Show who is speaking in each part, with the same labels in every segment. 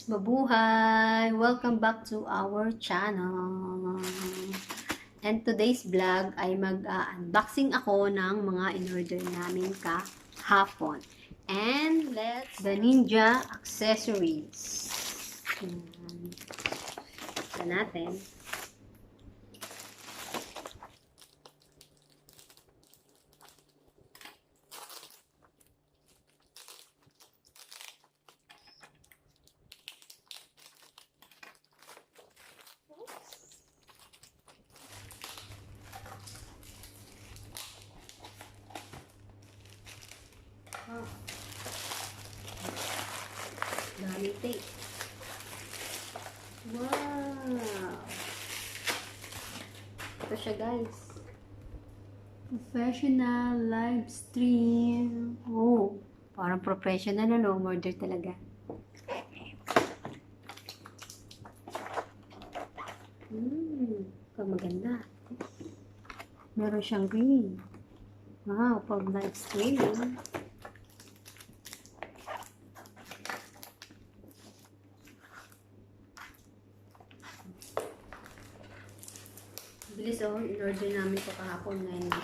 Speaker 1: Mabuhay! Welcome back to our channel. And today's vlog ay mag-unboxing ako ng mga in-order namin kahapon. And the Ninja accessories. Ito natin. Oh. Dami tape. Wow! Ito siya, guys. Professional live stream. Oh, parang professional, no? Order talaga. Maganda. Meron siyang green. Wow, pag live streaming. Bilis oh, in-order namin ito kahapon na yun.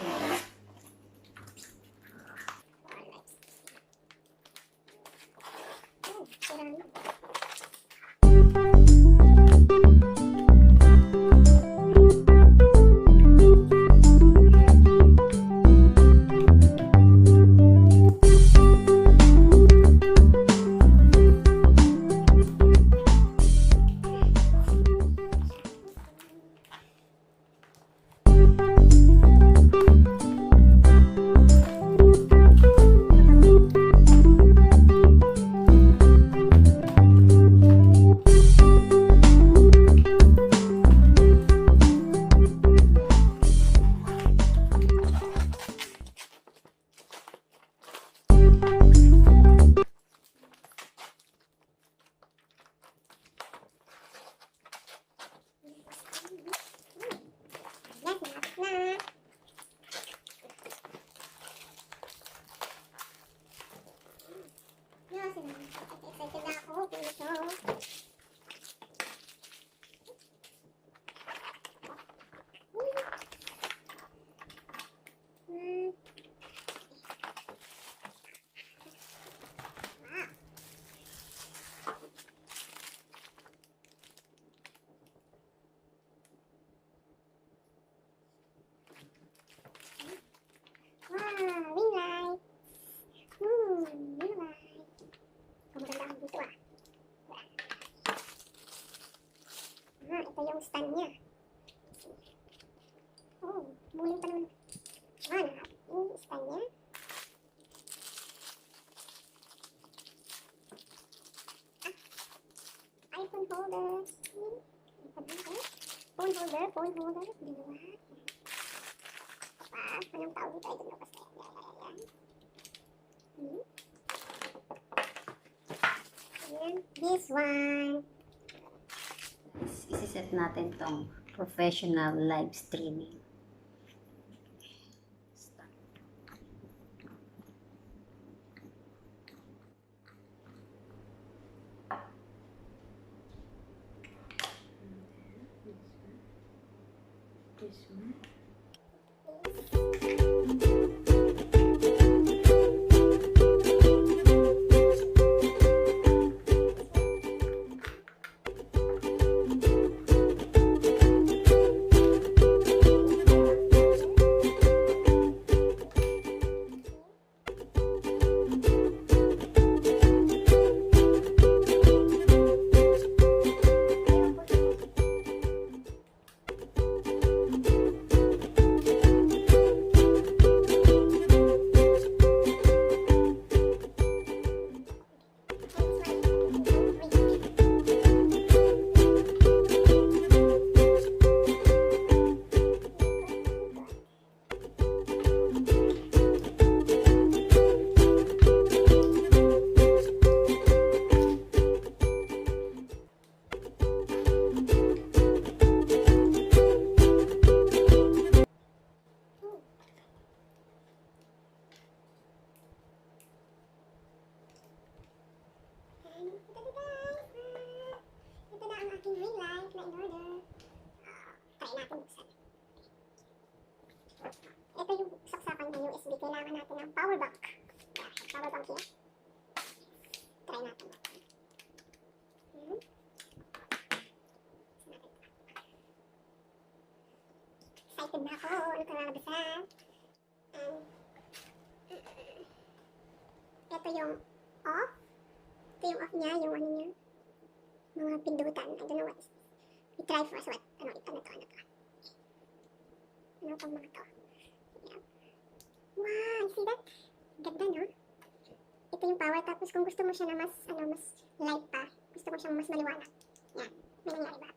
Speaker 2: Ito yung stand niya. Oh, muling pa naman. Yung stand niya. iPhone holder. Phone holder. Dalawa. Anong tawag dito? Ito na kasi. Yan. This one.
Speaker 1: Isiset natin tong professional live streaming. This one.
Speaker 2: aking ring light na in-order. Try natin buksan. Ito yung saksakan ng USB. Kailangan natin ng power bank. Power bank yan. Try natin. Excited na ako. Ano ka nalabasan? Ito yung off. Ito yung off niya. Yung ano niya. Mga pindutan. I don't know what is this. We try first. What? Ano ito? Ano to? Ano pang mga to? Yeah. Wow! See that? Ganda, no? Ito yung power. Tapos kung gusto mo siya na mas, mas light pa. Gusto mo siyang mas maliwanag. Yan. May nangyari ba?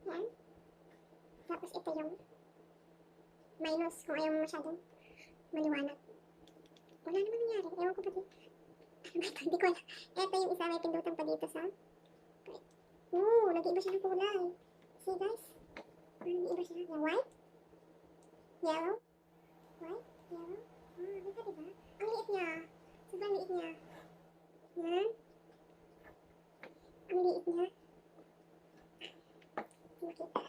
Speaker 2: Yan. Tapos ito yung minus kung ayaw mo masyadong maliwanag. Wala naman nangyari. Ewan ko pa din. Ano ba ito? Hindi ko alam. Ito yung isa. May pindutan pa dito sa... Oo! Nag-iiba siya ng kulay. See guys? Nag-iiba siya. Yung white. Yellow. White. Yellow. Diba? Ang liit niya. Sobrang liit niya. Yan. Ang liit niya. Hindi makita.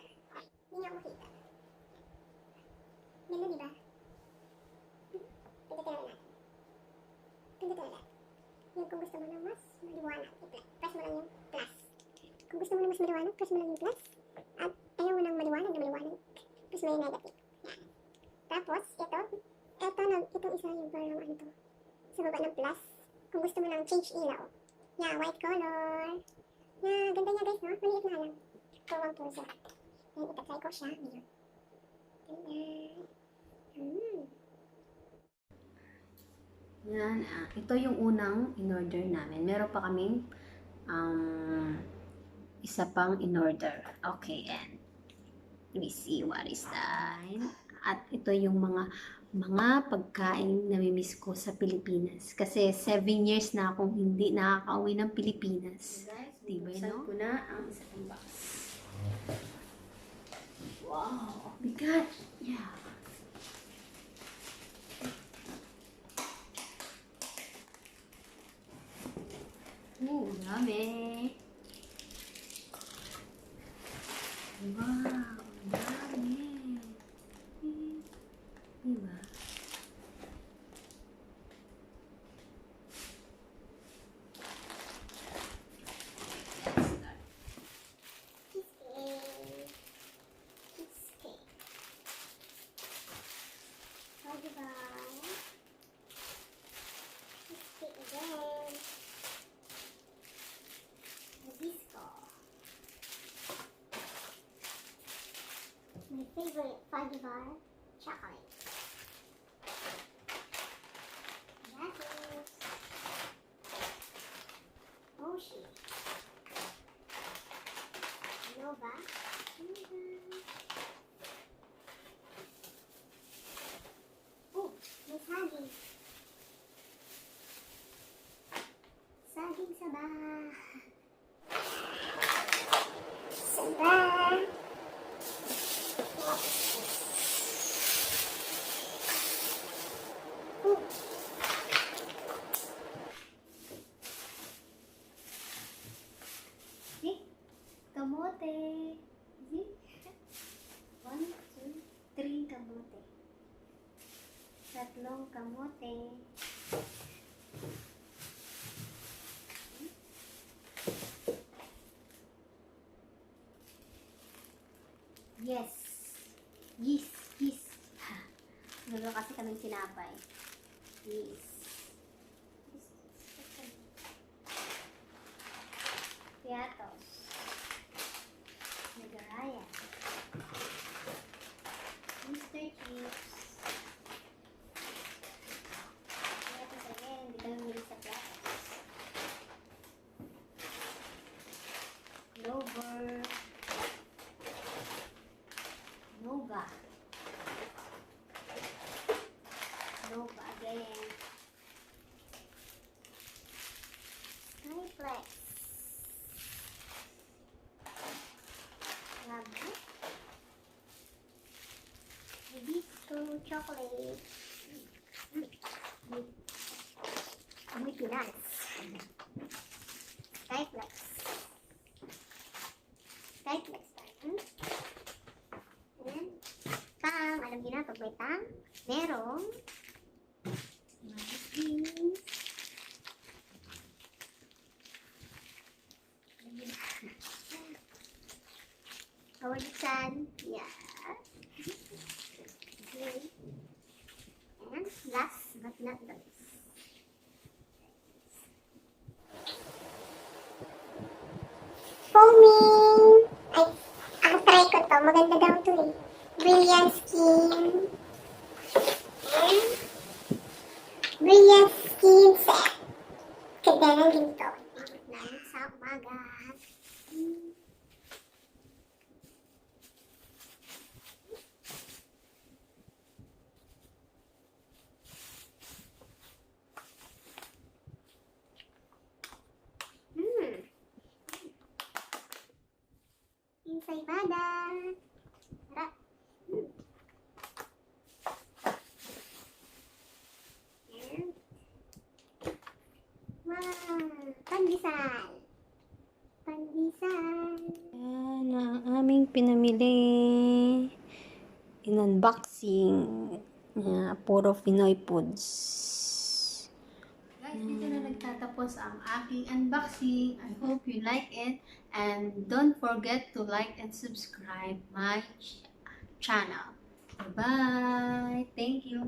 Speaker 2: Hindi niya ako makita. Ganda, diba? Pindutin na natin. Pindutin na natin. Yung kung gusto mo na mas maliwanag, press mo lang yung plus. Kung gusto mo na mas maliwanag, press mo lang yung plus. At ayaw mo nang maliwanag na maliwanag, press mo yung negative. Yan. Tapos, itong isa yung parang ano to. Sa baba ng plus. Kung gusto mo nang change ilaw. Yan, white color. Yan, ganda niya guys, no? Maliit na lang. For 1 person. Yan, itatry ko siya. Ngayon.
Speaker 1: Yan, ito yung unang in-order namin. Meron pa kaming isa pang in-order. Okay, and let me see what is that. At ito yung mga pagkain na namimiss ko sa Pilipinas. Kasi 7 years na akong hindi nakaka-uwi ng Pilipinas. Diba, no? Ko na ang isang box. Wow, bigat. Yeah. Dami. Wow, dami. Diba?
Speaker 2: My favorite 5-bar chocolate. Gracias. Oshi. Nova. Oh, may saging. Saging saba. Saba.
Speaker 1: Kamote. See? 1, 2, 3 kamote. 3 kamote. Yes. Yes. Yes. Lalo kasi kaming sinapay. Yes. Piatos. Nagaraya. Mr. Chips. Piatos again. Hindi kami mili sa piatos. Clover. Nova. Nova again.
Speaker 2: Skyflex. Labo. Hibisco chocolate. Mickey nuts. Skyflex. Right, let's start. Ayan. Tang, alam niyo na, pag may tang, merong mais. Kawaliksan. Yes. Okay. And last but not the least. Foaming! Ay, try ko to. Maganda daw to eh. Brilliant Skin. And Brilliant Skin Set. Kagana din to. Na sa umaga. Ensaymada. Tara. Ayan. Wow! Pandesal. Pandesal.
Speaker 1: Yan ang aming pinamili. In-unboxing. Puro Pinoy foods. Guys, dito na nagtatapos ang aking unboxing. I hope you like it. And don't forget to like and subscribe my channel. Bye-bye. Thank you.